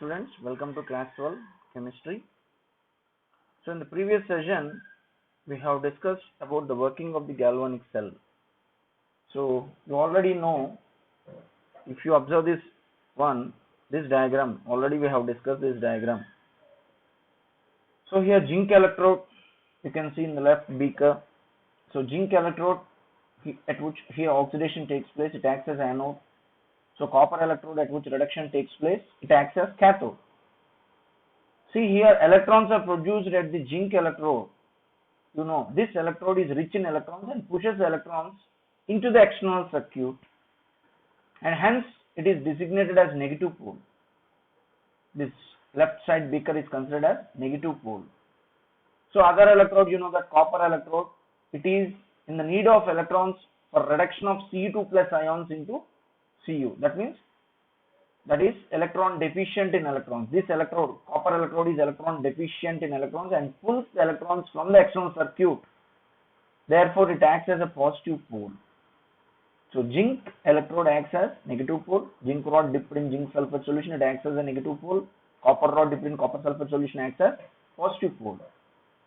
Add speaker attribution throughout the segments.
Speaker 1: students, welcome to class 12 chemistry. So in the previous session we have discussed about the working of the galvanic cell. So you already know, if you observe this diagram, already we have discussed this diagram. So here zinc electrode you can see in the left beaker. So zinc electrode at which here oxidation takes place, it acts as anode. So copper electrode at which reduction takes place, it acts as cathode. See here, electrons are produced at the zinc electrode. You know, this electrode is rich in electrons and pushes the electrons into the external circuit, and hence it is designated as negative pole. This left side beaker is considered as negative pole. So other electrode, you know that copper electrode, it is in the need of electrons for reduction of Cu2 plus ions into Cu. That is electron deficient in electrons. This electrode, copper electrode, is electron deficient in electrons and pulls the electrons from the external circuit. Therefore, it acts as a positive pole. So zinc electrode acts as negative pole. Zinc rod dipped in zinc sulfate solution, it acts as a negative pole. Copper rod dipped in copper sulfate solution acts as positive pole.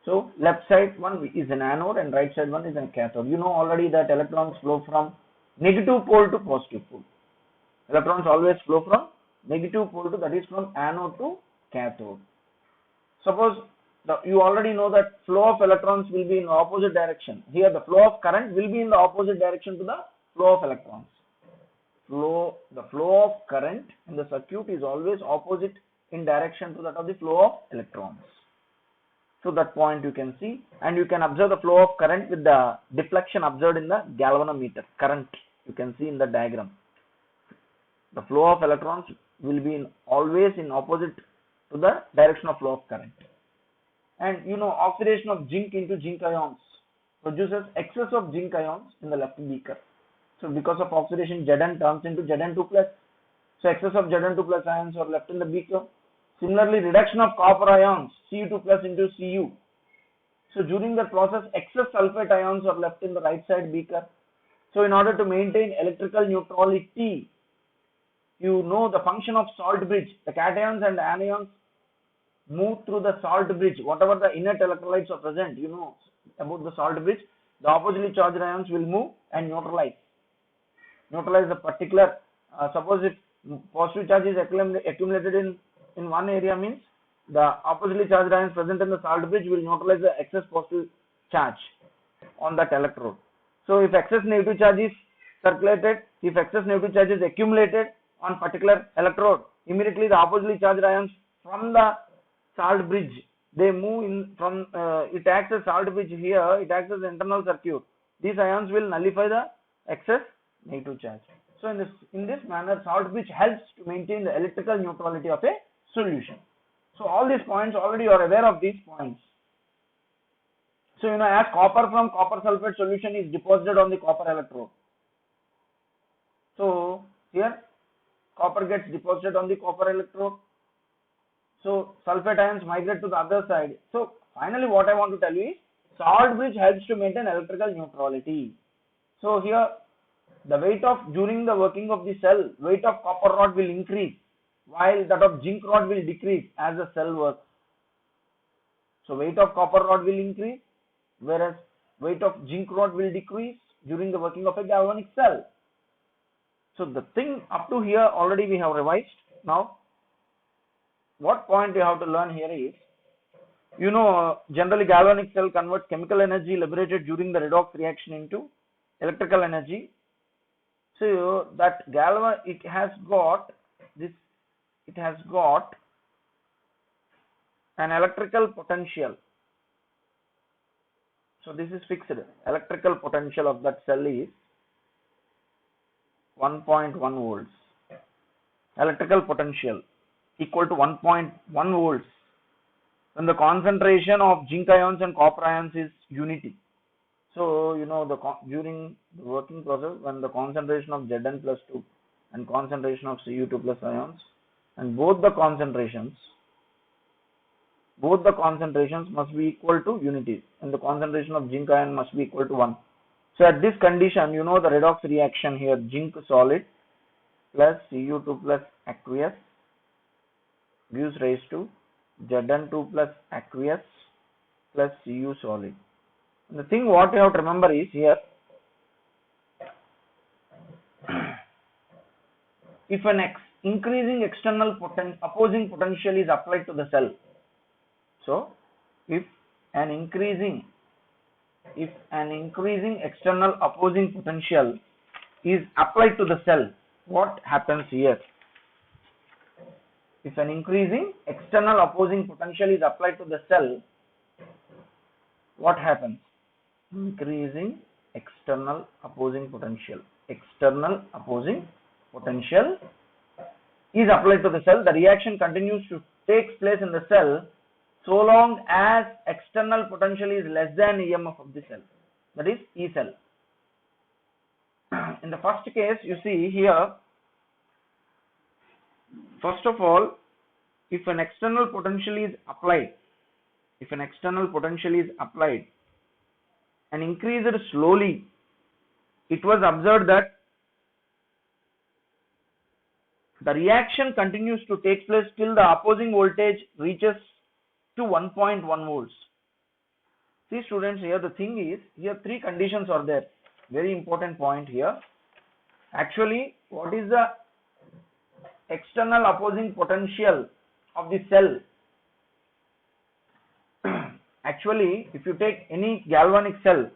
Speaker 1: So left side one is an anode and right side one is a cathode. You know already that electrons flow from negative pole to positive pole. Electrons always flow from negative pole to, that is from anode to cathode. Suppose you already know that flow of electrons will be in the opposite direction. Here the flow of current will be in the opposite direction to the flow of electrons. The flow of current in the circuit is always opposite in direction to that of the flow of electrons. So that point you can see, and you can observe the flow of current with the deflection observed in the galvanometer. Current you can see in the diagram. The flow of electrons will be always in opposite to the direction of flow of current. And you know, oxidation of zinc into zinc ions produces excess of zinc ions in the left beaker. So because of oxidation, Zn turns into Zn2+. So excess of Zn2+ ions are left in the beaker. Similarly, reduction of copper ions, Cu2+ into Cu. So during that process, excess sulfate ions are left in the right side beaker. So in order to maintain electrical neutrality, you know the function of salt bridge. The cations and anions move through the salt bridge. Whatever the inert electrolytes are present, you know about the salt bridge. The oppositely charged ions will move and neutralize the particular. Suppose if positive charge is accumulated in one area, means the oppositely charged ions present in the salt bridge will neutralize the excess positive charge on that electrode. So if excess negative charge is circulated, if excess negative charge is accumulated on particular electrode, immediately the oppositely charged ions from the salt bridge, they move in from it acts as salt bridge. Here it acts as internal circuit. These ions will nullify the excess negative charge. So in this manner, salt bridge helps to maintain the electrical neutrality of a solution. So all these points, already you are aware of these points. So you know, as copper from copper sulfate solution is deposited on the copper electrode. So here copper gets deposited on the copper electrode. So sulfate ions migrate to the other side. So finally what I want to tell you is, salt bridge helps to maintain electrical neutrality. So here the weight of, during the working of the cell, weight of copper rod will increase, while that of zinc rod will decrease as the cell works. So weight of copper rod will increase, whereas weight of zinc rod will decrease during the working of a galvanic cell. So the thing up to here already we have revised. Now what point you have to learn here is, you know, generally galvanic cell converts chemical energy liberated during the redox reaction into electrical energy. So that it has got an electrical potential. So this is fixed. Electrical potential of that cell is 1.1 volts. Electrical potential equal to 1.1 volts when the concentration of zinc ions and copper ions is unity. So you know, during the working process, when the concentration of Zn+2 and concentration of Cu2+ ions, and both the concentrations must be equal to unity, and the concentration of zinc ion must be equal to 1. So at this condition, you know the redox reaction here, zinc solid plus Cu2 plus aqueous gives rise to Zn2 plus aqueous plus Cu solid. And the thing what you have to remember is here, if an increasing external opposing potential is applied to the cell. So if an increasing external opposing potential is applied to the cell, what happens here? If an increasing external opposing potential is applied to the cell, what happens? Increasing external opposing potential. External opposing potential is applied to the cell. The reaction continues to take place in the cell so long as external potential is less than EMF of the cell, that is E cell. In the first case, you see here, first of all, if an external potential is applied and increased slowly, it was observed that the reaction continues to take place till the opposing voltage reaches to 1.1 volts. See students, here the thing is, here three conditions are there. Very important point here. Actually, what is the external opposing potential of the cell? Actually, if you take any galvanic cell,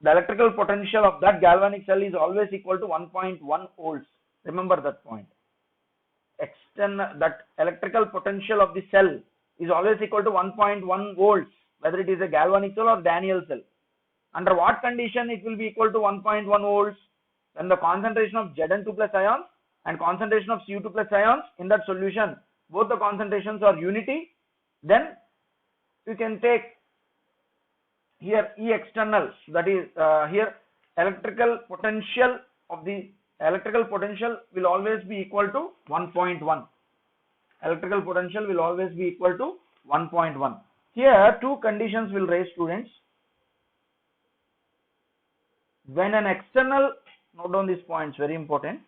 Speaker 1: the electrical potential of that galvanic cell is always equal to 1.1 volts. Remember that point. That electrical potential of the cell is always equal to 1.1 volts, whether it is a galvanic cell or Daniell cell. Under what condition it will be equal to 1.1 volts? When the concentration of Zn2 plus ions and concentration of Cu2 plus ions in that solution, both the concentrations are unity, then you can take here E external, that is here electrical potential will always be equal to 1.1. Electrical potential will always be equal to 1.1. Here two conditions will raise, students. When an external, note down these points, very important.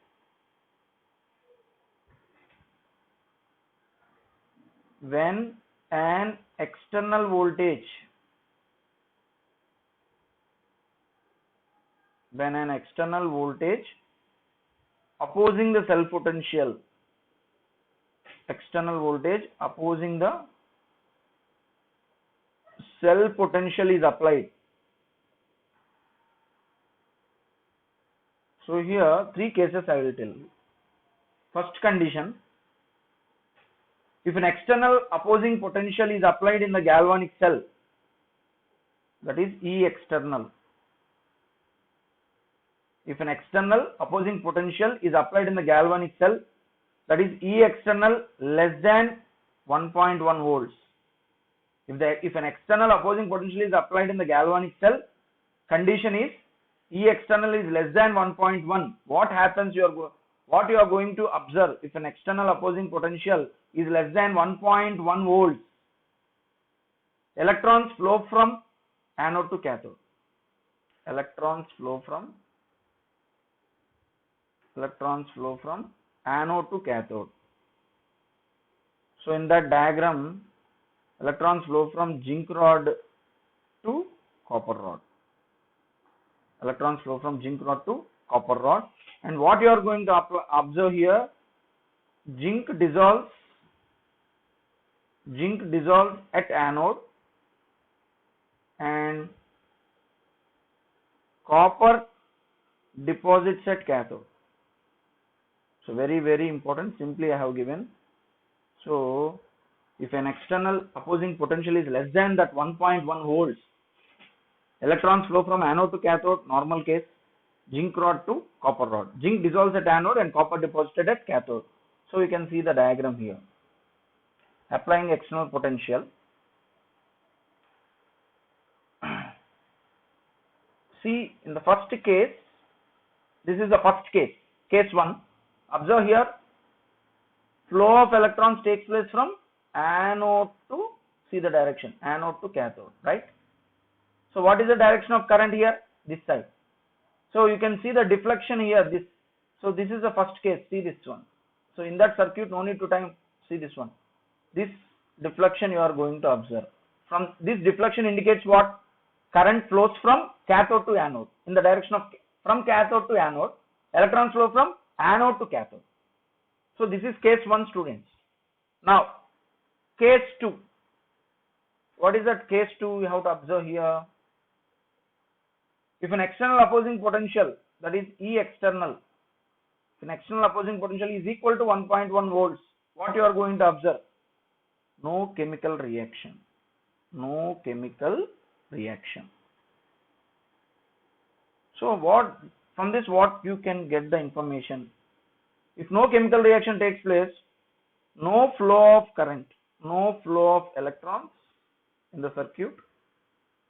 Speaker 1: When an external voltage opposing the cell potential, external voltage opposing the cell potential is applied. So here three cases I will tell you. First condition, if an external opposing potential is applied in the galvanic cell, that is E external. If an external opposing potential is applied in the galvanic cell, that is E external less than 1.1 volts. If an external opposing potential is applied in the galvanic cell, condition is E external is less than 1.1. What happens? What you are going to observe if an external opposing potential is less than 1.1 volts? Electrons flow from anode to cathode. Electrons flow from anode to cathode. So in that diagram, electrons flow from zinc rod to copper rod. Electrons flow from zinc rod to copper rod. And what you are going to observe here, zinc dissolves at anode and copper deposits at cathode. So very, very important. Simply I have given. So if an external opposing potential is less than that 1.1 volts, electrons flow from anode to cathode, normal case, zinc rod to copper rod. Zinc dissolves at anode and copper deposited at cathode. So we can see the diagram here. Applying external potential. See, in the first case, this is the first case, case 1. Observe here, flow of electrons takes place from anode to, see the direction, anode to cathode, right? So what is the direction of current here? This side. So you can see the deflection here, this So this is the first case, see this one. So in that circuit, no need to time, see this one. This deflection you are going to observe. From this deflection indicates what? Current flows from cathode to anode. In the direction of, from cathode to anode, electrons flow from anode to cathode. So this is case 1, students. Now, case 2. What is that case 2 you have to observe here? If an external opposing potential, that is E external, if an external opposing potential is equal to 1.1 volts, what you are going to observe? No chemical reaction. No chemical reaction. So what, from this what you can get the information? If no chemical reaction takes place, no flow of current, no flow of electrons in the circuit,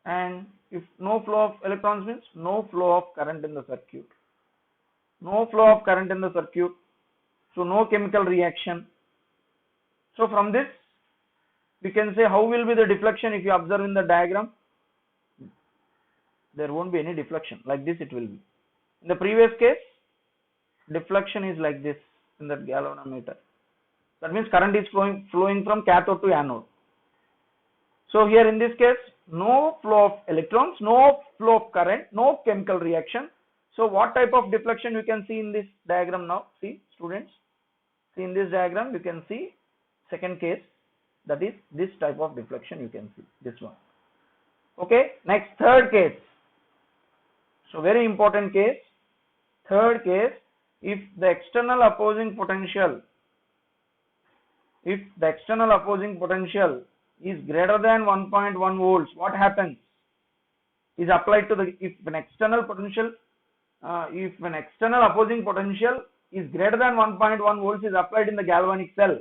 Speaker 1: and if no flow of electrons means no flow of current in the circuit. No flow of current in the circuit, so no chemical reaction. So from this we can say how will be the deflection. If you observe in the diagram, there won't be any deflection, like this it will be. In the previous case, deflection is like this in that galvanometer. That means current is flowing from cathode to anode. So here in this case, no flow of electrons, no flow of current, no chemical reaction. So what type of deflection you can see in this diagram now? See, students, see in this diagram you can see second case, that is this type of deflection you can see, this one. Okay, next third case. So very important case. Third case, if the external opposing potential is greater than 1.1 volts, what happens? Is applied to the, if an external opposing potential is greater than 1.1 volts is applied in the galvanic cell,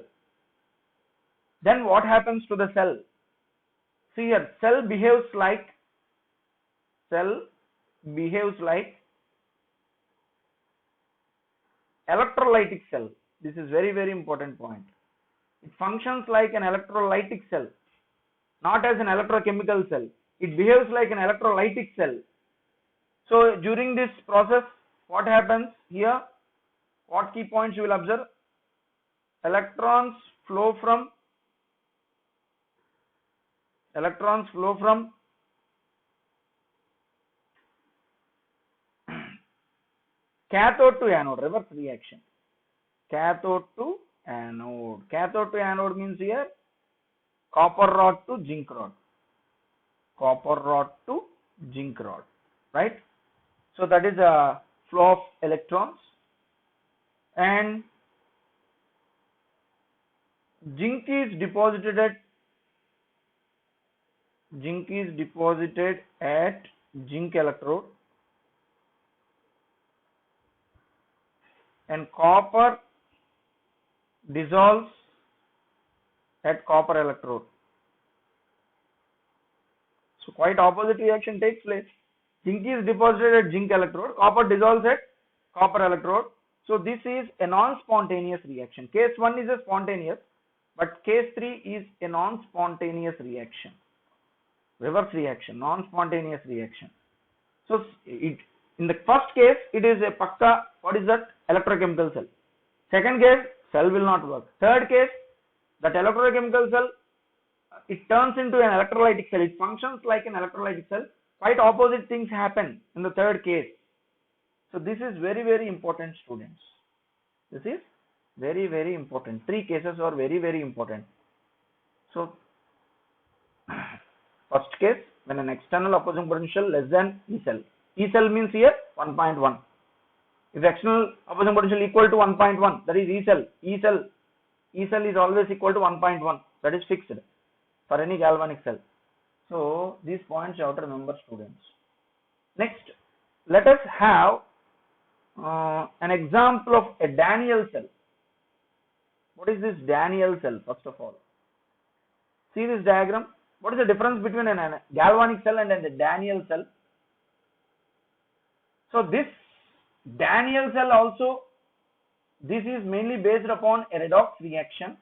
Speaker 1: then what happens to the cell? See here, cell behaves like electrolytic cell. This is very, very important point. It functions like an electrolytic cell, not as an electrochemical cell. It behaves like an electrolytic cell. So during this process, what happens here? What key points you will observe? Electrons flow from cathode to anode, reverse reaction. Cathode to anode. Cathode to anode means here copper rod to zinc rod. Copper rod to zinc rod, right? So that is a flow of electrons, and zinc is deposited at zinc electrode, and copper dissolves at copper electrode. So quite opposite reaction takes place. Zinc is deposited at zinc electrode, copper dissolves at copper electrode. So this is a non-spontaneous reaction. Case 1 is a spontaneous, but case 3 is a non-spontaneous reaction. Reverse reaction, non-spontaneous reaction. So in the first case, it is a pakka, what is that? Electrochemical cell. Second case, cell will not work. Third case, that electrochemical cell, it turns into an electrolytic cell. It functions like an electrolytic cell. Quite opposite things happen in the third case. So this is very, very important, students. This is very, very important. Three cases are very, very important. So first case, when an external opposing potential less than E cell. E cell means here 1.1. If external opposing potential equal to 1.1, that is E cell. E cell is always equal to 1.1. That is fixed for any galvanic cell. So these points you have to remember, students. Next, let us have an example of a Daniell cell. What is this Daniell cell? First of all, see this diagram. What is the difference between a galvanic cell and a Daniell cell? So this Daniell cell also, this is mainly based upon a redox reaction.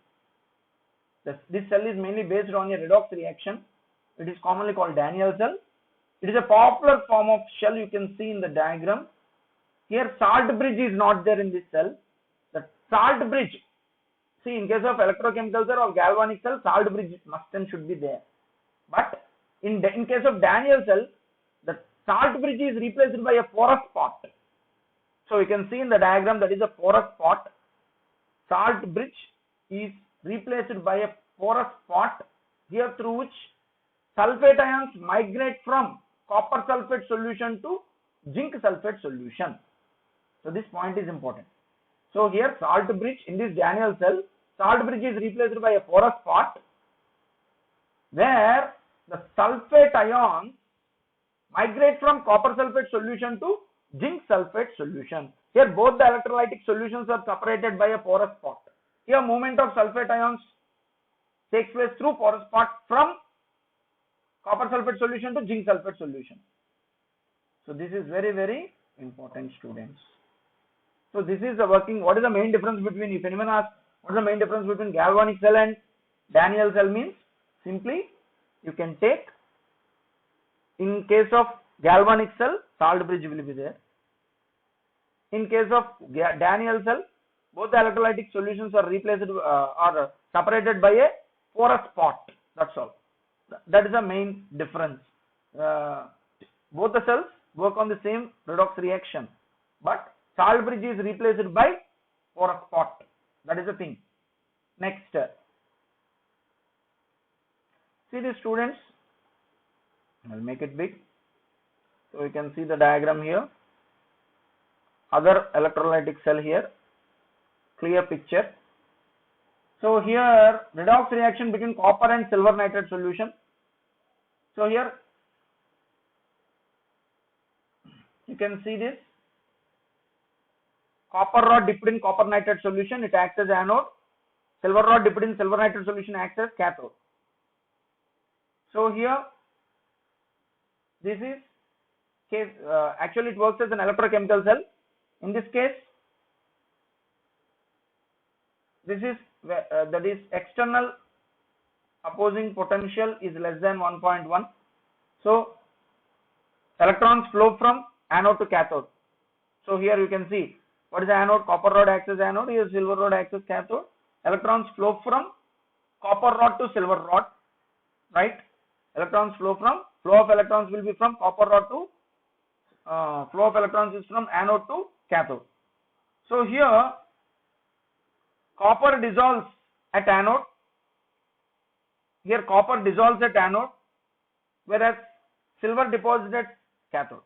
Speaker 1: This cell is mainly based on a redox reaction. It is commonly called Daniell cell. It is a popular form of shell you can see in the diagram. Here salt bridge is not there in this cell. The salt bridge, see, in case of electrochemical cell or galvanic cell, salt bridge must and should be there. But in case of Daniell cell, the salt bridge is replaced by a porous pot. So you can see in the diagram that is a porous pot. Salt bridge is replaced by a porous pot, here through which sulfate ions migrate from copper sulfate solution to zinc sulfate solution. So this point is important. So here salt bridge in this Daniell cell, salt bridge is replaced by a porous pot where the sulfate ions migrate from copper sulfate solution to zinc sulfate solution. Here both the electrolytic solutions are separated by a porous pot. Here movement of sulfate ions takes place through porous pot from copper sulfate solution to zinc sulfate solution. So this is very, very important, students. So this is the working. What is the main difference between, if anyone asks, what is the main difference between galvanic cell and Daniell cell, means simply you can take, in case of galvanic cell, salt bridge will be there. In case of Daniell cell, both the electrolytic solutions are replaced or separated by a porous pot. That's all. That is the main difference. Both the cells work on the same redox reaction, but salt bridge is replaced by porous pot. That is the thing. Next, see the students. I'll make it big so you can see the diagram here. Other electrolytic cell here, clear picture. So here redox reaction between copper and silver nitrate solution. So here you can see this copper rod dipped in copper nitrate solution, it acts as anode. Silver rod dipped in silver nitrate solution acts as cathode. So here this is case, actually it works as an electrochemical cell. In this case, this is that is external opposing potential is less than 1.1. So electrons flow from anode to cathode. So here you can see what is the anode. Copper rod acts as anode. Here silver rod acts as cathode. Electrons flow from copper rod to silver rod, right? Electrons flow of electrons will be from copper rod to flow of electrons is from anode to cathode. So here copper dissolves at anode. Here copper dissolves at anode, whereas silver deposits at cathode.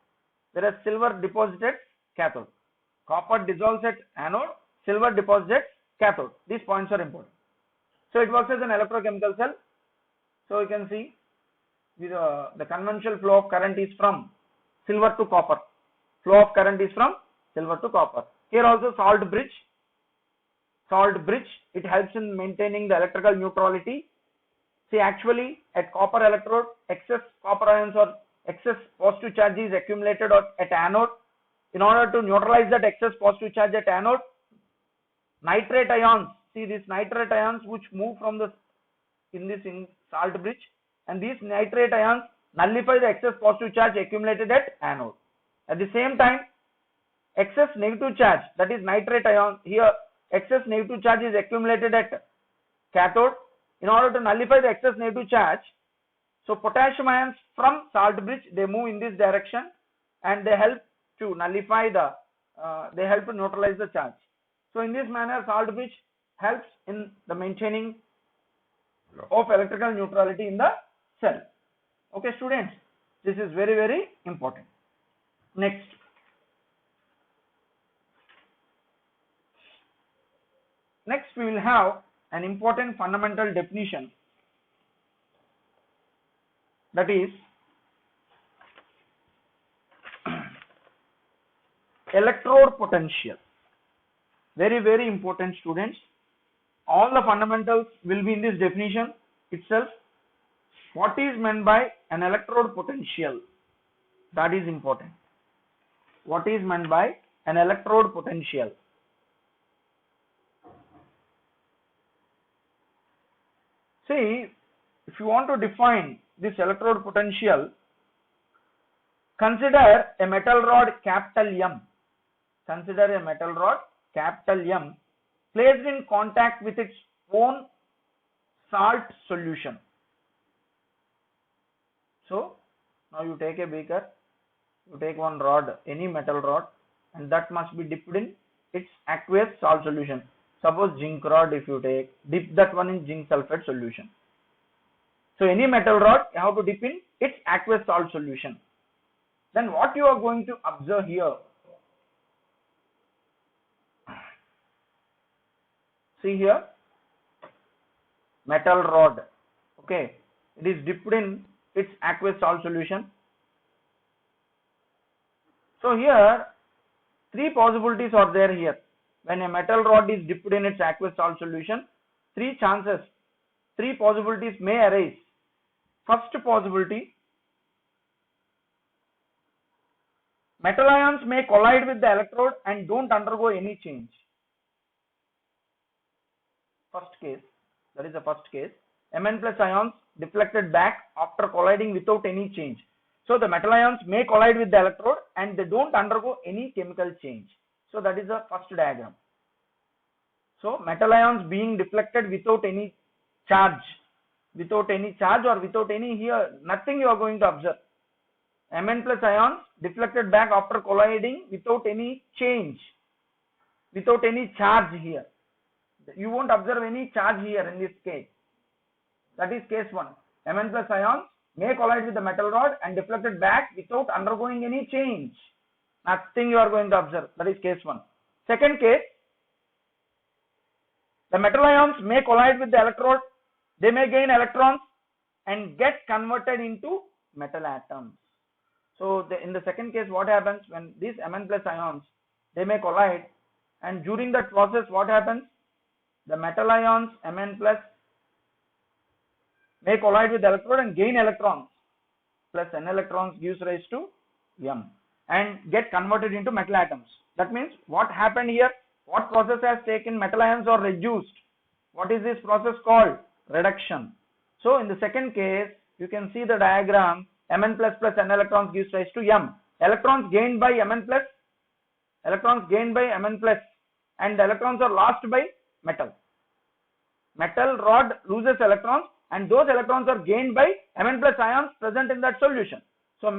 Speaker 1: Copper dissolves at anode, silver deposits at cathode. These points are important. So it works as an electrochemical cell. So you can see the conventional flow of current is from silver to copper. Here also salt bridge, it helps in maintaining the electrical neutrality. See, actually at copper electrode, excess copper ions or excess positive charge is accumulated at anode. In order to neutralize that excess positive charge at anode, nitrate ions, see these nitrate ions which move from in salt bridge, and these nitrate ions nullify the excess positive charge accumulated at anode. At the same time, excess negative charge, that is nitrate ion, here excess negative charge is accumulated at cathode. In order to nullify the excess negative charge, so potassium ions from salt bridge, they move in this direction and they help to nullify they help to neutralize the charge. So in this manner, salt bridge helps in the maintaining of electrical neutrality in the cell. Okay, students, this is very, very important. Next, we will have an important fundamental definition, that is electrode potential. Very, very important, students. All the fundamentals will be in this definition itself. What is meant by an electrode potential? That is important. What is meant by an electrode potential? See, if you want to define this electrode potential, consider a metal rod capital M. Consider a metal rod, capital M, placed in contact with its own salt solution. So now you take a beaker, you take one rod, any metal rod, and that must be dipped in its aqueous salt solution. Suppose zinc rod, if you take, dip that one in zinc sulfate solution. So any metal rod, you have to dip in its aqueous salt solution. Then what you are going to observe here, see here, metal rod, okay, it is dipped in its aqueous salt solution. So here, three possibilities are there here. When a metal rod is dipped in its aqueous salt solution, three possibilities may arise. First possibility, metal ions may collide with the electrode and don't undergo any change. First case, that is the first case. Mn plus ions deflected back after colliding without any change. So the metal ions may collide with the electrode and they don't undergo any chemical change. So that is the first diagram. So metal ions being deflected without any charge or without any here, nothing you are going to observe. Mn plus ions deflected back after colliding without any change, without any charge here. You won't observe any charge here in this case. That is case 1. Mn plus ions may collide with the metal rod and deflected back without undergoing any change. Nothing you are going to observe. That is case 1. Second case, the metal ions may collide with the electrode. They may gain electrons and get converted into metal atoms. So in the second case, what happens when these Mn plus ions, they may collide, and during that process what happens? The metal ions Mn plus may collide with the electrode and gain electrons, plus n electrons gives rise to M and get converted into metal atoms. That means what happened here? What process has taken? Metal ions are reduced. What is this process called? Reduction. So in the second case, you can see the diagram. Mn plus plus n electrons gives rise to M. Electrons gained by Mn plus, and the electrons are lost by metal. Metal rod loses electrons and those electrons are gained by Mn plus ions present in that solution. So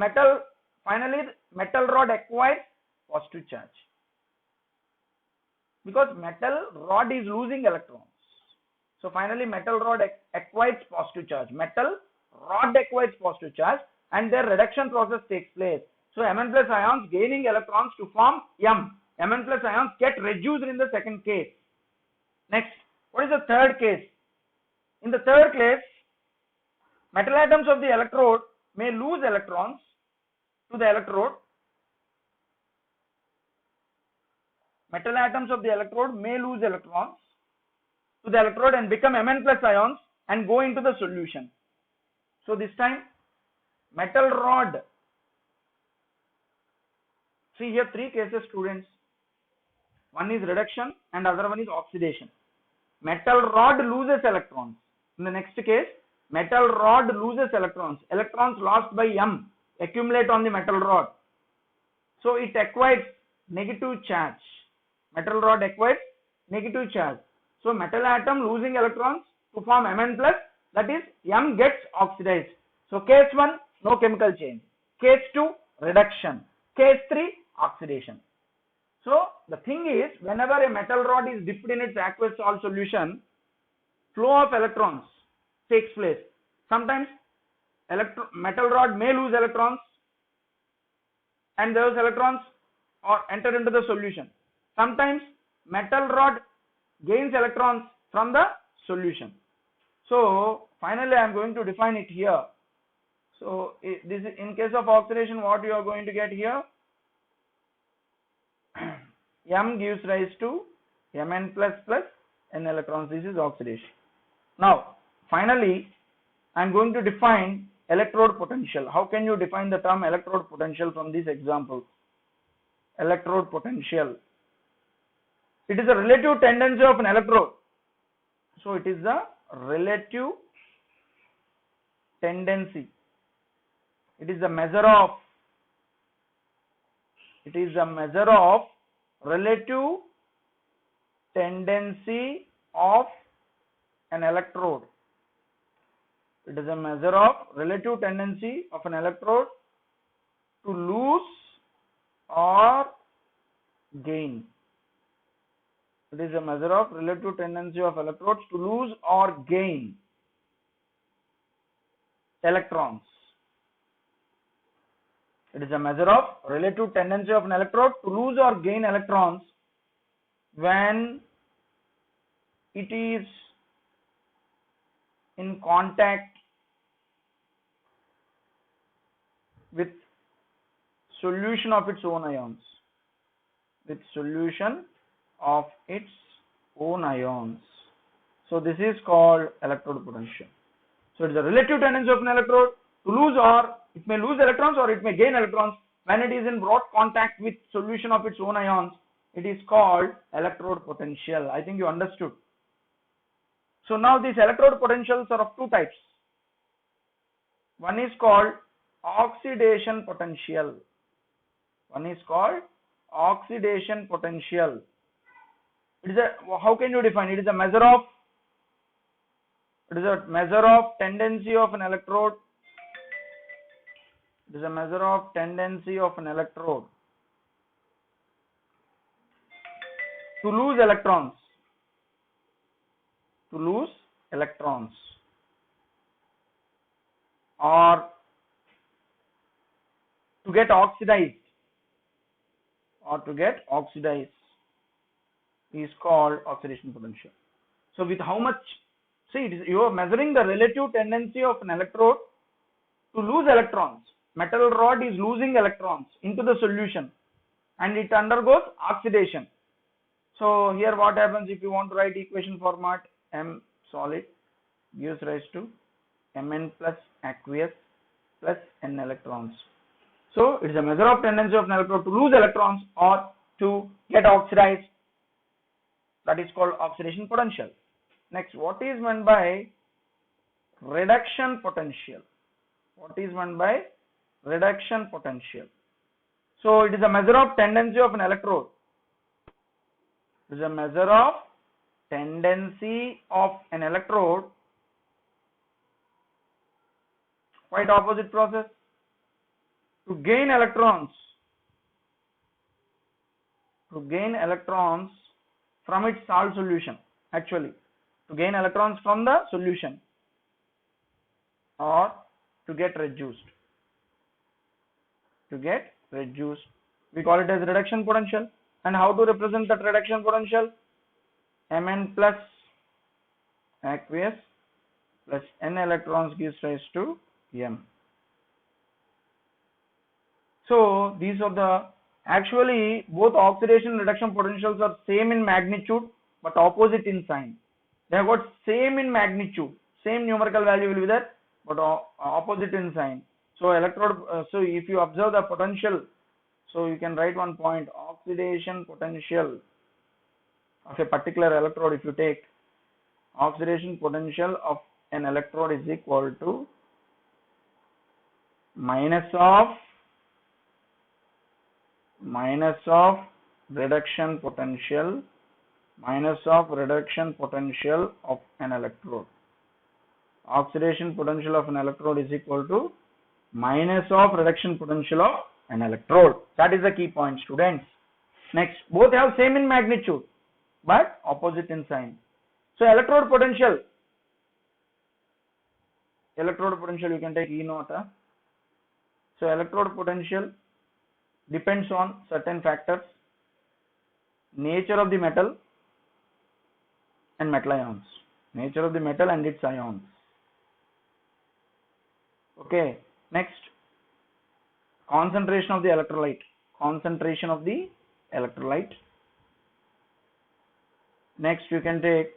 Speaker 1: finally metal rod acquires positive charge, because metal rod is losing electrons. So finally metal rod acquires positive charge. Metal rod acquires positive charge and their reduction process takes place. So Mn plus ions gaining electrons to form M. Mn plus ions get reduced in the second case. Next, what is the third case? In the third case, metal atoms of the electrode may lose electrons to the electrode. Metal atoms of the electrode may lose electrons to the electrode and become Mn plus ions and go into the solution. So this time metal rod, see here three cases, students. One is reduction and other one is oxidation. Metal rod loses electrons. In the next case, metal rod loses electrons. Electrons lost by M accumulate on the metal rod. So it acquires negative charge. Metal rod acquires negative charge. So metal atom losing electrons to form Mn plus, that is M gets oxidized. So case 1, no chemical change. Case 2, reduction. Case 3, oxidation. So the thing is, whenever a metal rod is dipped in its aqueous salt solution, flow of electrons takes place. Sometimes metal rod may lose electrons and those electrons are enter into the solution. Sometimes metal rod gains electrons from the solution. So finally I am going to define it here. So this is in case of oxidation, what you are going to get here? M gives rise to Mn plus plus n electrons. This is oxidation. Now finally I am going to define electrode potential. How can you define the term electrode potential from this example? Electrode potential. It is a relative tendency of an electrode. So it is the relative tendency. It is the measure of relative tendency of an electrode. It is a measure of relative tendency of an electrode to lose or gain. It is a measure of relative tendency of electrodes to lose or gain electrons. It is a measure of relative tendency of an electrode to lose or gain electrons when it is in contact with solution of its own ions. With solution of its own ions. So this is called electrode potential. So it is a relative tendency of an electrode to lose, or it may lose electrons or it may gain electrons when it is in broad contact with solution of its own ions. It is called electrode potential. I think you understood. So now these electrode potentials are of two types. One is called oxidation potential. One is called oxidation potential. It is a, how can you define it? It is a measure of tendency of an electrode. It is a measure of tendency of an electrode to lose electrons. To lose electrons or to get oxidized is called oxidation potential. So with how much, see, you are measuring the relative tendency of an electrode to lose electrons. Metal rod is losing electrons into the solution and it undergoes oxidation. So here what happens, if you want to write equation format, M solid gives rise to Mn plus aqueous plus N electrons. So it is a measure of tendency of an electrode to lose electrons or to get oxidized. That is called oxidation potential. Next, what is meant by reduction potential? What is meant by reduction potential? So it is a measure of tendency of an electrode. It is a measure of tendency of an electrode. Quite opposite process. To gain electrons. To gain electrons from its salt solution. Actually, to gain electrons from the solution or to get reduced. To get reduced. We call it as reduction potential. And how to represent that reduction potential? Mn plus aqueous plus N electrons gives rise to M. So these are the, actually both oxidation and reduction potentials are same in magnitude but opposite in sign. They have got same in magnitude, same numerical value will be there but opposite in sign. So electrode, so if you observe the potential, so you can write one point, oxidation potential of a particular electrode. If you take oxidation potential of an electrode is equal to minus of reduction potential of an electrode. Oxidation potential of an electrode is equal to minus of reduction potential of an electrode. That is the key point, students. Next, both have same in magnitude but opposite in sign. So electrode potential you can take E naught. So electrode potential depends on certain factors, nature of the metal and metal ions, nature of the metal and its ions. Okay, next, concentration of the electrolyte. Next, you can take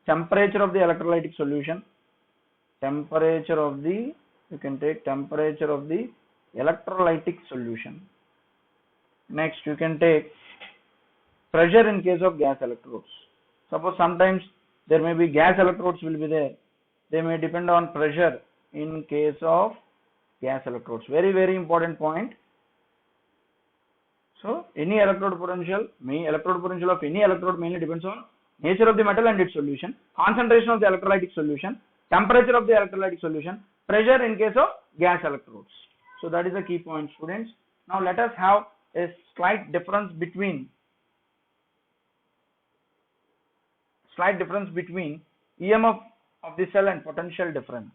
Speaker 1: temperature of the electrolytic solution, you can take temperature of the electrolytic solution. Next, you can take pressure in case of gas electrodes. Suppose sometimes there may be gas electrodes will be there. They may depend on pressure in case of gas electrodes. Very, very important point. So any electrode potential, electrode potential of any electrode mainly depends on nature of the metal and its solution, concentration of the electrolytic solution, temperature of the electrolytic solution, pressure in case of gas electrodes. So that is the key point, students. Now let us have a slight difference between EMF of the cell and potential difference.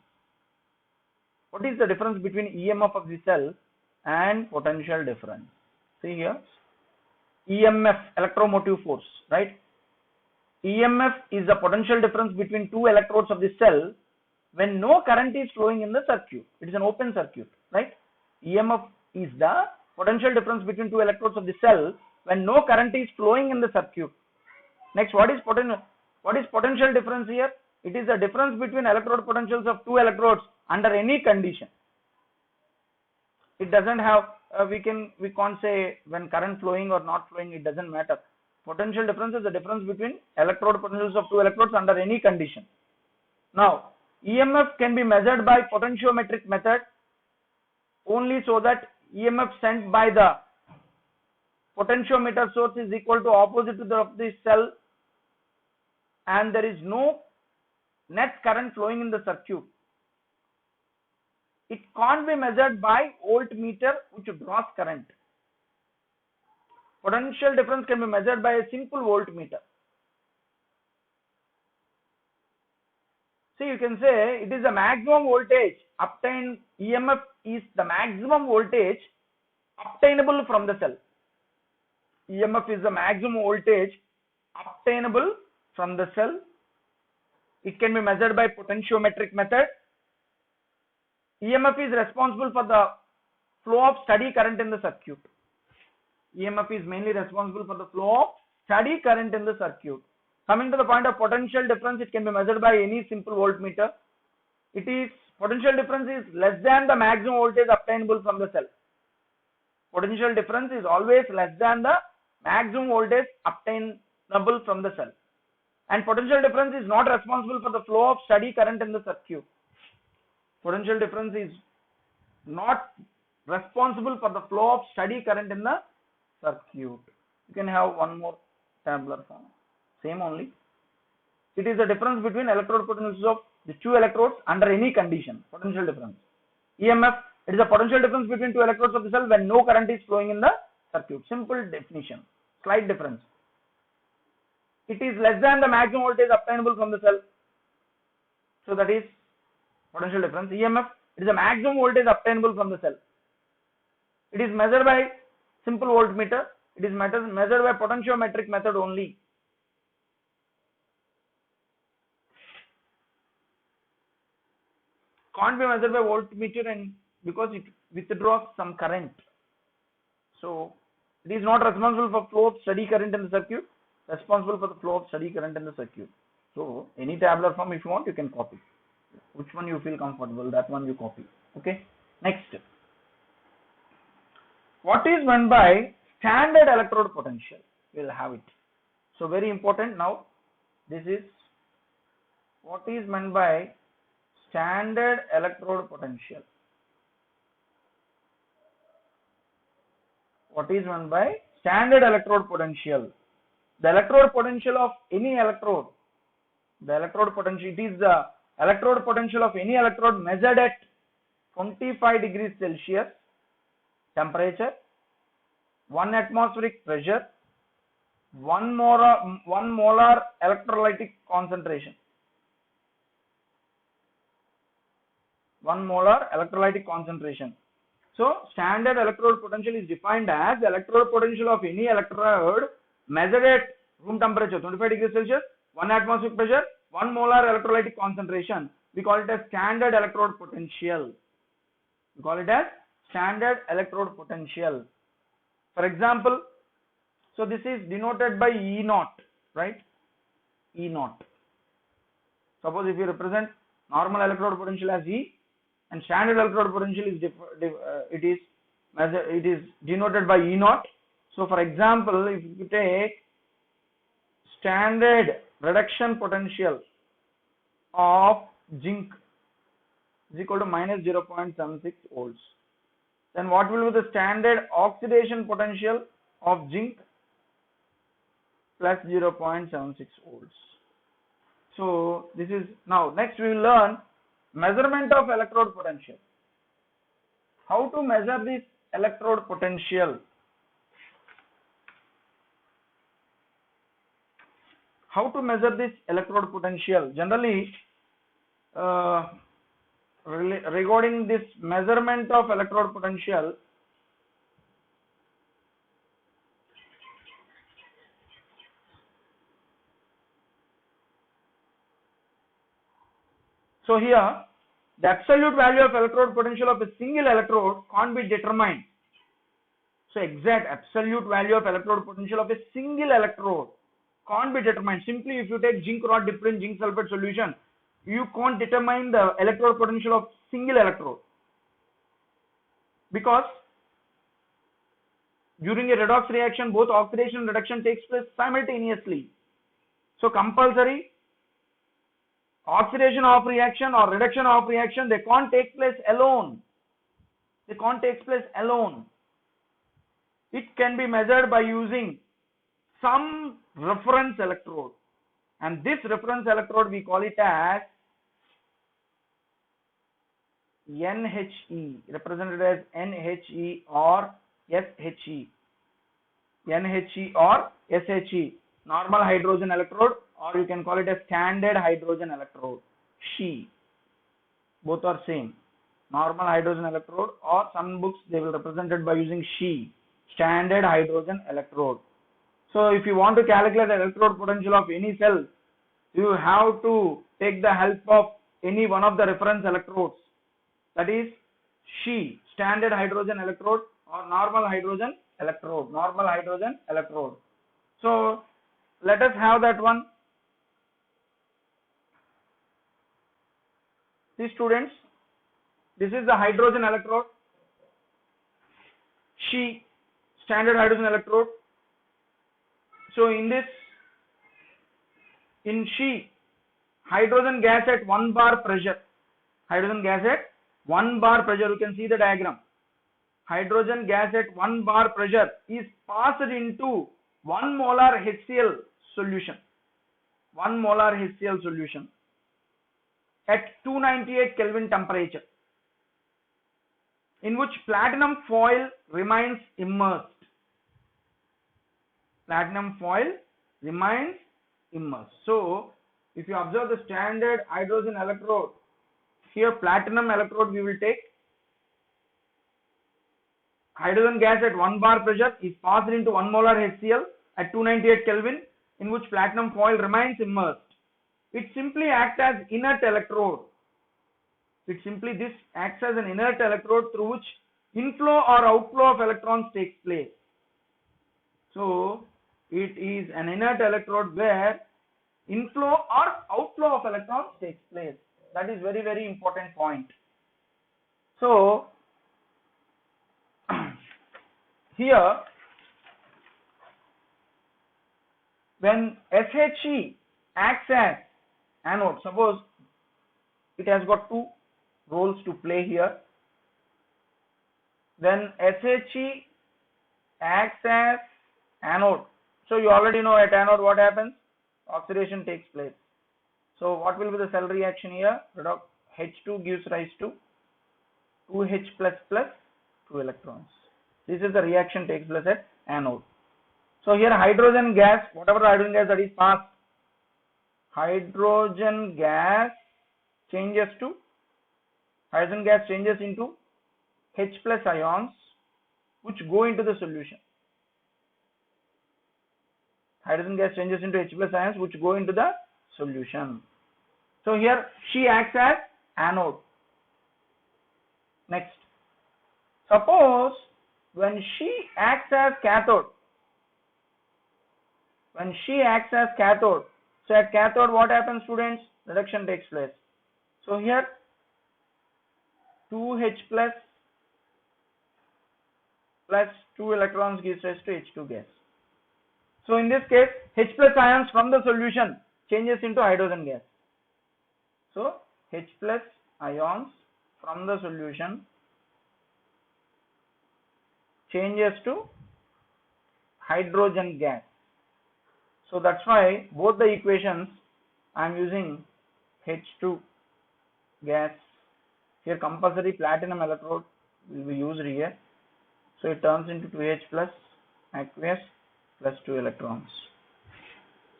Speaker 1: What is the difference between EMF of the cell and potential difference? See here, EMF, electromotive force, right? EMF is the potential difference between two electrodes of the cell when no current is flowing in the circuit. It is an open circuit, right? EMF is the potential difference between two electrodes of the cell when no current is flowing in the circuit. Next, what is potential difference here? It is the difference between electrode potentials of two electrodes under any condition. It doesn't have we can't say when current flowing or not flowing, it doesn't matter. Potential difference is the difference between electrode potentials of two electrodes under any condition. Now, EMF can be measured by potentiometric method only so that EMF sent by the potentiometer source is equal to opposite to the cell and there is no net current flowing in the circuit. It can't be measured by voltmeter which draws current. Potential difference can be measured by a simple voltmeter. See, you can say it is the maximum voltage obtained. EMF is the maximum voltage obtainable from the cell. EMF is the maximum voltage obtainable from the cell. It can be measured by potentiometric method. EMF is responsible for the flow of steady current in the circuit. EMF is mainly responsible for the flow of steady current in the circuit. Coming to the point of potential difference, it can be measured by any simple voltmeter. Potential difference is less than the maximum voltage obtainable from the cell. Potential difference is always less than the maximum voltage obtainable from the cell. And potential difference is not responsible for the flow of steady current in the circuit. Potential difference is not responsible for the flow of steady current in the circuit. You can have one more tabular form. Same only. It is the difference between electrode potentials of the two electrodes under any condition. Potential difference. EMF, it is the potential difference between two electrodes of the cell when no current is flowing in the circuit. Simple definition. Slight difference. It is less than the maximum voltage obtainable from the cell. So that is potential difference. EMF, it is the maximum voltage obtainable from the cell. It is measured by simple voltmeter. It is measured by potentiometric method only. Can't be measured by voltmeter and because it withdraws some current. So it is not responsible for flow of steady current in the circuit. Responsible for the flow of steady current in the circuit. So any tabular form, if you want, you can copy. Which one you feel comfortable, that one you copy. Okay. Next, what is meant by standard electrode potential? We'll have it. So very important now. This is what is meant by standard electrode potential. What is meant by standard electrode potential? The electrode potential of any electrode. The electrode potential, it is the electrode potential of any electrode measured at 25 degrees Celsius temperature, 1 atmospheric pressure, 1 molar electrolytic concentration. 1 molar electrolytic concentration. So standard electrode potential is defined as the electrode potential of any electrode measured at room temperature 25 degrees Celsius, 1 atmospheric pressure, 1 molar electrolytic concentration. We call it as standard electrode potential. We call it as standard electrode potential. For example, so this is denoted by E naught, right? E naught. Suppose if you represent normal electrode potential as E and standard electrode potential is it is denoted by E naught. So for example, if you take standard reduction potential of zinc is equal to minus 0.76 volts, then what will be the standard oxidation potential of zinc plus 0.76 volts. So this is, now next we will learn measurement of electrode potential. How to measure this electrode potential? How to measure this electrode potential? Generally, regarding this measurement of electrode potential, so here the absolute value of electrode potential of a single electrode can't be determined. So exact absolute value of electrode potential of a single electrode can't be determined. Simply if you take zinc rod dipped in zinc sulfate solution, you can't determine the electrode potential of single electrode, because during a redox reaction both oxidation and reduction takes place simultaneously. So compulsory oxidation of reaction or reduction of reaction, they can't take place alone. They can't take place alone. It can be measured by using some reference electrode, and this reference electrode we call it as NHE, represented as NHE or SHE. NHE or SHE, normal hydrogen electrode, or you can call it a standard hydrogen electrode. She, both are same. Normal hydrogen electrode, or some books they will represent it by using She, standard hydrogen electrode. So if you want to calculate the electrode potential of any cell, you have to take the help of any one of the reference electrodes, that is She, standard hydrogen electrode, or normal hydrogen electrode. Normal hydrogen electrode. So let us have that one. See students, this is the hydrogen electrode, She, standard hydrogen electrode. So in She, hydrogen gas at 1 bar pressure, hydrogen gas at 1 bar pressure, you can see the diagram. Hydrogen gas at 1 bar pressure is passed into 1 molar HCl solution, 1 molar HCl solution at 298 Kelvin temperature, in which platinum foil remains immersed. Platinum foil remains immersed. So if you observe the standard hydrogen electrode, here platinum electrode we will take. Hydrogen gas at 1 bar pressure is passed into 1 molar HCl at 298 Kelvin, in which platinum foil remains immersed. It simply acts as inert electrode. This acts as an inert electrode through which inflow or outflow of electrons takes place. So it is an inert electrode where inflow or outflow of electrons takes place. That is very, very important point. So here, when SHE acts as anode, suppose it has got two roles to play here. When SHE acts as anode, so you already know at anode what happens? Oxidation takes place. So what will be the cell reaction here? H2 gives rise to 2H++, 2 electrons. This is the reaction takes place at anode. So here hydrogen gas, whatever the hydrogen gas that is passed, hydrogen gas changes into H+ ions which go into the solution. Hydrogen gas changes into H+ ions which go into the solution. So here she acts as anode. Next, suppose when she acts as cathode, so at cathode what happens students? Reduction takes place. So here 2H+ plus 2 electrons gives rise to H2 gas. So in this case H+ ions from the solution changes into hydrogen gas. So H+ ions from the solution changes to hydrogen gas. So that's why both the equations I am using H2 gas. Here compulsory platinum electrode will be used here. So it turns into 2H plus aqueous plus 2 electrons.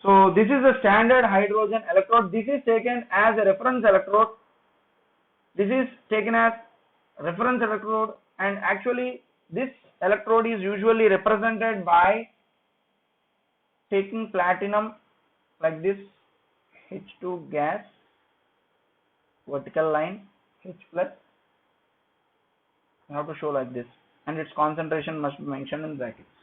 Speaker 1: So this is a standard hydrogen electrode. This is taken as a reference electrode. This is taken as reference electrode, and actually this electrode is usually represented by taking platinum like this, H2 gas, vertical line, H plus, you have to show like this, and its concentration must be mentioned in brackets.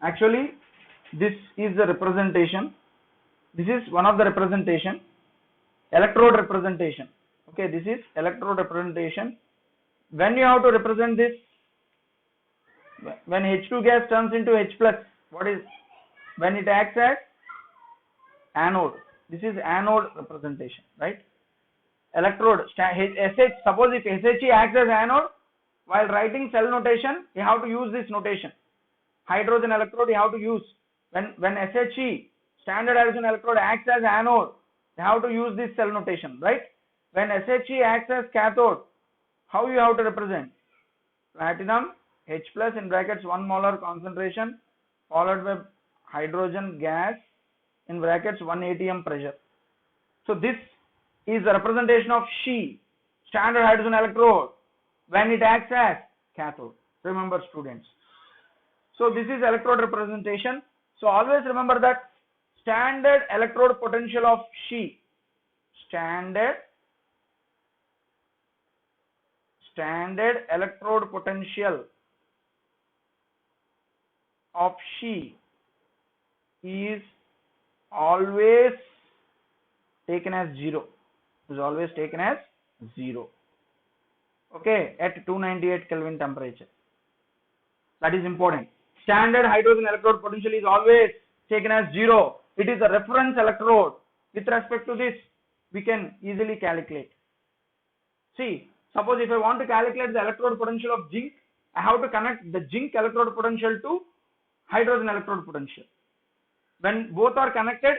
Speaker 1: Actually this is the representation. This is one of the representation, electrode representation. Okay, this is electrode representation. When you have to represent this, when H2 gas turns into H plus, what is, when it acts as anode, this is anode representation, right? Electrode, SH, suppose if SHE acts as anode, while writing cell notation, you have to use this notation. Hydrogen electrode you have to use, when SHE, standard hydrogen electrode, acts as anode, you have to use this cell notation, right? When SHE acts as cathode, how you have to represent? Platinum, H plus in brackets 1 molar concentration, followed by hydrogen gas in brackets 1 atm pressure. So this is the representation of She, standard hydrogen electrode, when it acts as cathode. Remember students. So this is electrode representation. So always remember that standard electrode potential of She, standard electrode potential of She is always taken as 0. Is always taken as 0. Okay, at 298 Kelvin temperature. That is important. Standard hydrogen electrode potential is always taken as 0. It is a reference electrode. With respect to this, we can easily calculate. See, suppose if I want to calculate the electrode potential of zinc, I have to connect the zinc electrode potential to hydrogen electrode potential. When both are connected,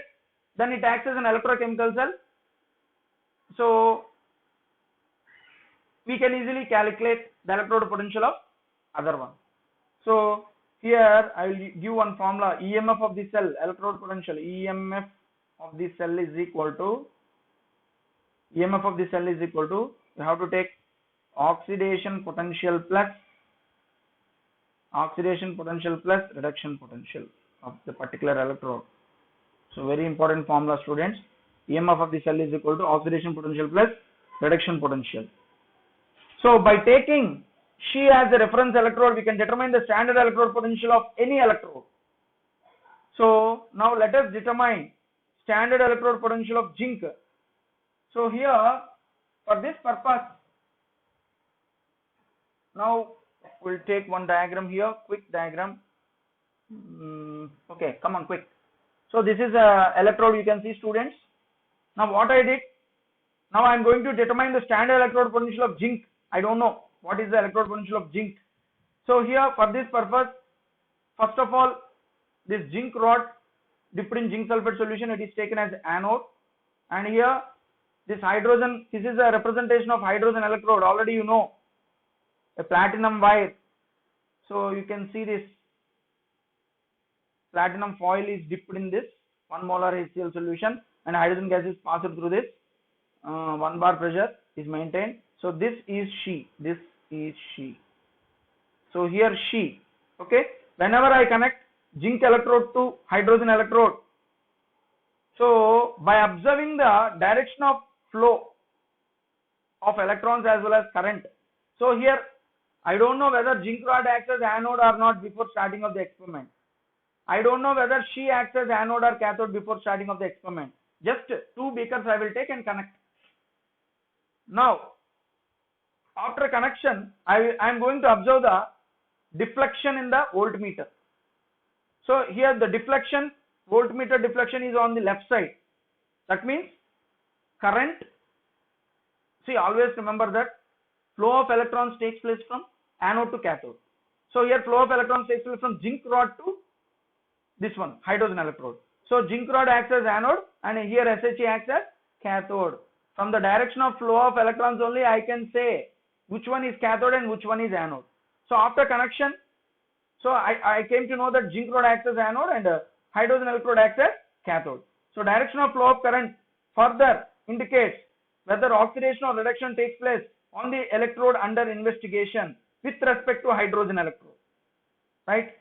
Speaker 1: then it acts as an electrochemical cell. So we can easily calculate the electrode potential of other one. So here I will give one formula. EMF of the cell, electrode potential, EMF of the cell is equal to, you have to take oxidation potential plus reduction potential of the particular electrode. So very important formula students. EMF of the cell is equal to oxidation potential plus reduction potential. So by taking She as a reference electrode, we can determine the standard electrode potential of any electrode. So now let us determine standard electrode potential of zinc. So here, for this purpose, now we'll take one diagram here, quick diagram. Okay, come on, quick. So this is a electrode, you can see students. Now what I did, now I am going to determine the standard electrode potential of zinc. I don't know what is the electrode potential of zinc. So here for this purpose, first of all, this zinc rod dipped in zinc sulfate solution, it is taken as anode, and here this hydrogen, this is a representation of hydrogen electrode. Already you know, a platinum wire. So you can see this platinum foil is dipped in this 1 molar HCl solution, and hydrogen gas is passed through this. 1 bar pressure is maintained. So this is She. So here She. Okay. Whenever I connect zinc electrode to hydrogen electrode, so by observing the direction of flow of electrons as well as current, so here I don't know whether zinc rod acts as anode or not before starting of the experiment. I don't know whether She acts as anode or cathode before starting of the experiment. Just 2 beakers I will take and connect. Now after connection, I am going to observe the deflection in the voltmeter. So here the deflection, voltmeter deflection is on the left side. That means current, see, always remember that flow of electrons takes place from anode to cathode. So here flow of electrons takes place from zinc rod to this one, hydrogen electrode. So zinc rod acts as anode and here SHE acts as cathode. From the direction of flow of electrons only I can say which one is cathode and which one is anode. So after connection, so I came to know that zinc rod acts as anode and hydrogen electrode acts as cathode. So direction of flow of current further indicates whether oxidation or reduction takes place on the electrode under investigation with respect to hydrogen electrode, right?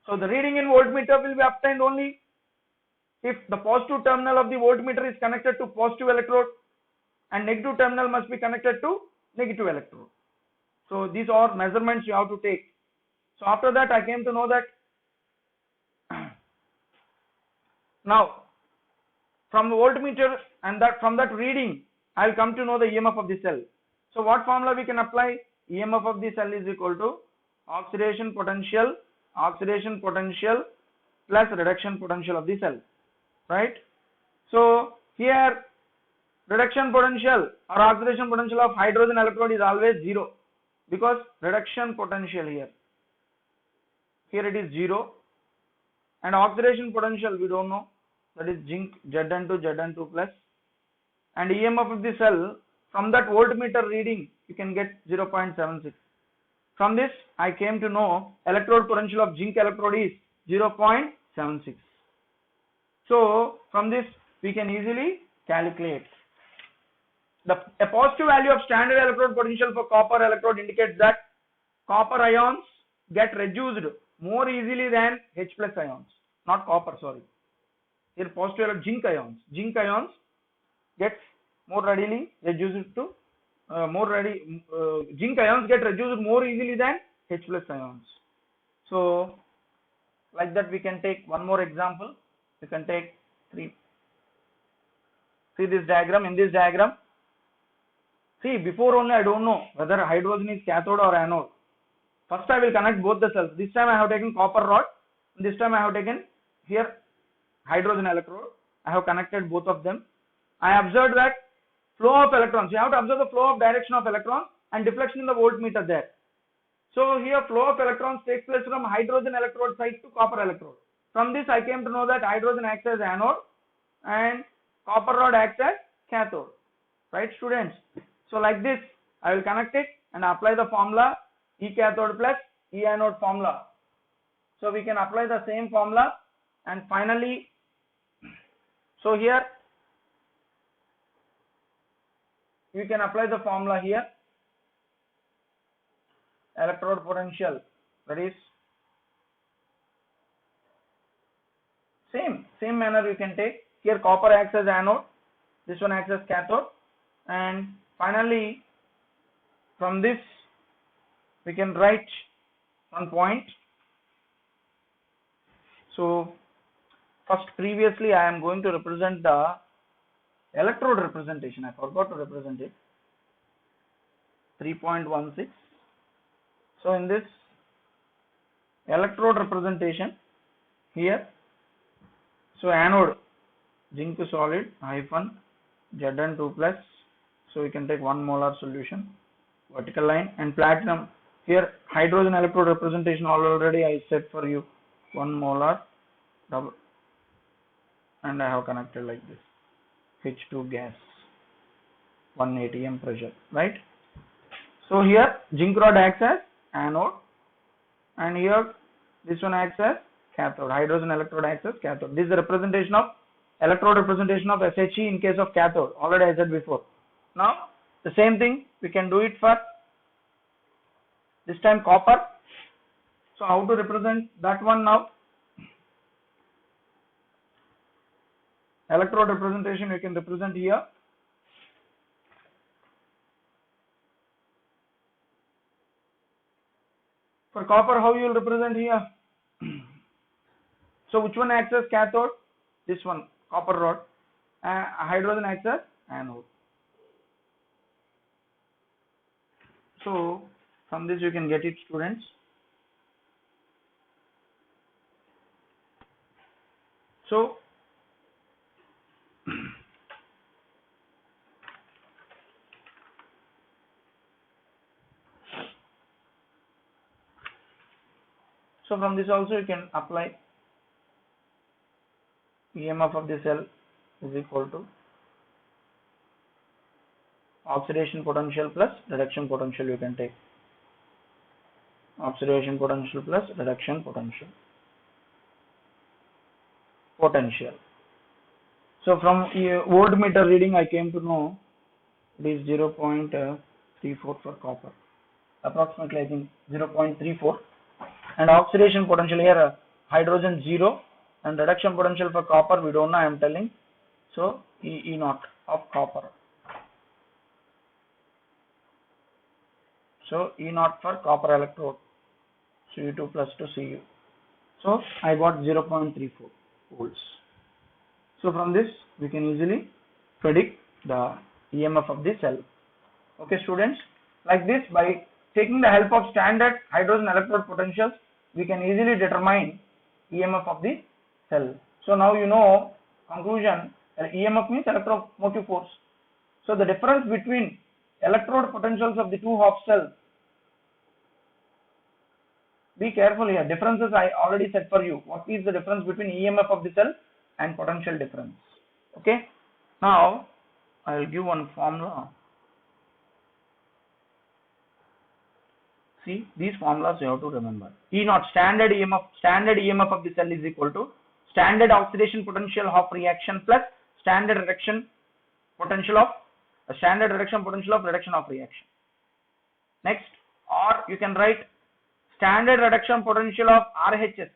Speaker 1: So the reading in voltmeter will be obtained only if the positive terminal of the voltmeter is connected to positive electrode and negative terminal must be connected to negative electrode. So these are measurements you have to take. So after that I came to know that now from the voltmeter and that from that reading I will come to know the EMF of the cell. So what formula we can apply? EMF of the cell is equal to oxidation potential plus reduction potential of the cell, right? So here reduction potential or oxidation potential of hydrogen electrode is always 0 because reduction potential here it is 0 and oxidation potential we don't know, that is zinc Zn2 plus, and EMF of the cell from that voltmeter reading you can get 0.76. From this I came to know electrode potential of zinc electrode is 0.76. So from this we can easily calculate. A positive value of standard electrode potential for copper electrode indicates that copper ions get reduced more easily than H plus ions, not copper, sorry. Here positive zinc ions gets more readily reduced to zinc ions get reduced more easily than H plus ions. So like that we can take one more example. We can take 3. See this diagram. In this diagram, see before only I don't know whether hydrogen is cathode or anode. First I will connect both the cells. This time I have taken copper rod. This time I have taken here hydrogen electrode. I have connected both of them. I observed that flow of electrons. You have to observe the flow of direction of electrons and deflection in the voltmeter there. So here flow of electrons takes place from hydrogen electrode side to copper electrode. From this I came to know that hydrogen acts as anode and copper rod acts as cathode. Right, students? So like this I will connect it and apply the formula E cathode plus E anode formula. So we can apply the same formula and finally, so here we can apply the formula here. Electrode potential, that is same manner you can take. Here copper acts as anode, this one acts as cathode, and finally from this we can write one point. So first previously I am going to represent the electrode representation. I forgot to represent it. 3.16. So in this electrode representation here, so anode zinc solid hyphen Zn2 plus, so we can take 1 molar solution, vertical line, and platinum. Here hydrogen electrode representation already I said for you, 1 molar double, and I have connected like this, H2 gas, 1 atm pressure, right? So here zinc rod acts as anode and here this one acts as cathode. Hydrogen electrode acts as cathode. This is the representation of electrode representation of SHE in case of cathode. Already I said before. Now the same thing we can do it for this time copper. So how to represent that one now? Electrode representation we can represent here. For copper, how you will represent here? So which one acts as cathode? This one, copper rod. Hydrogen acts as anode. So from this you can get it, students. So So from this also you can apply EMF of the cell is equal to oxidation potential plus reduction potential. You can take oxidation potential plus reduction potential. So from voltmeter reading I came to know it is 0.34 for copper, approximately I think 0.34, and oxidation potential here hydrogen 0, and reduction potential for copper we don't know, I am telling, so E naught of copper. So E naught for copper electrode, Cu2 plus to Cu. So I got 0.34 volts. So from this we can easily predict the EMF of the cell. Okay students, like this, by taking the help of standard hydrogen electrode potentials we can easily determine EMF of the cell. So now you know, conclusion, EMF means electromotive force. So the difference between electrode potentials of the two Hopf cells, be careful here, differences I already said for you. What is the difference between EMF of the cell and potential difference? Okay, now I will give one formula. See, these formulas you have to remember. E naught, standard EMF of the cell is equal to standard oxidation potential of reaction plus standard reduction potential of reduction of reaction. Next, or you can write standard reduction potential of RHS.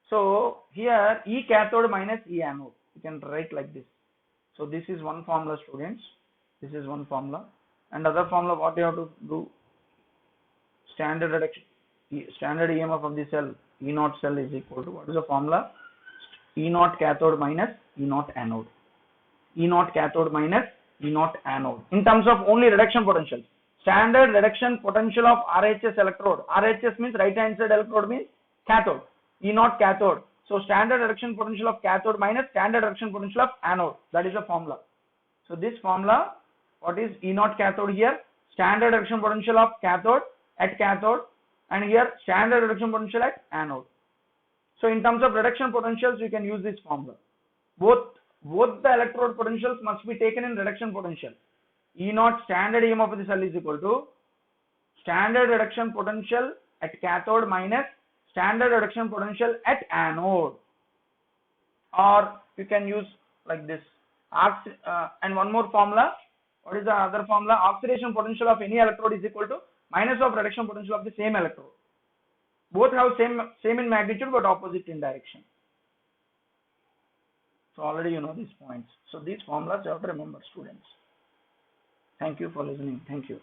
Speaker 1: So here E cathode minus E anode, you can write like this. So this is one formula students, this is one formula, and other formula what you have to do, standard EMF of the cell, E naught cell is equal to, what is the formula? E naught cathode minus E naught anode. E naught cathode minus E naught anode. In terms of only reduction potential, standard reduction potential of RHS electrode. RHS means right hand side electrode means cathode. E naught cathode. So standard reduction potential of cathode minus standard reduction potential of anode. That is the formula. So this formula, what is E naught cathode here? Standard reduction potential of cathode at cathode, and here standard reduction potential at anode. So in terms of reduction potentials you can use this formula. Both the electrode potentials must be taken in reduction potential. E naught standard EMF of the cell is equal to standard reduction potential at cathode minus standard reduction potential at anode. Or you can use like this. And one more formula. What is the other formula? Oxidation potential of any electrode is equal to minus of reduction potential of the same electrode. Both have same in magnitude but opposite in direction. So already you know these points. So these formulas you have to remember, students. Thank you for listening. Thank you.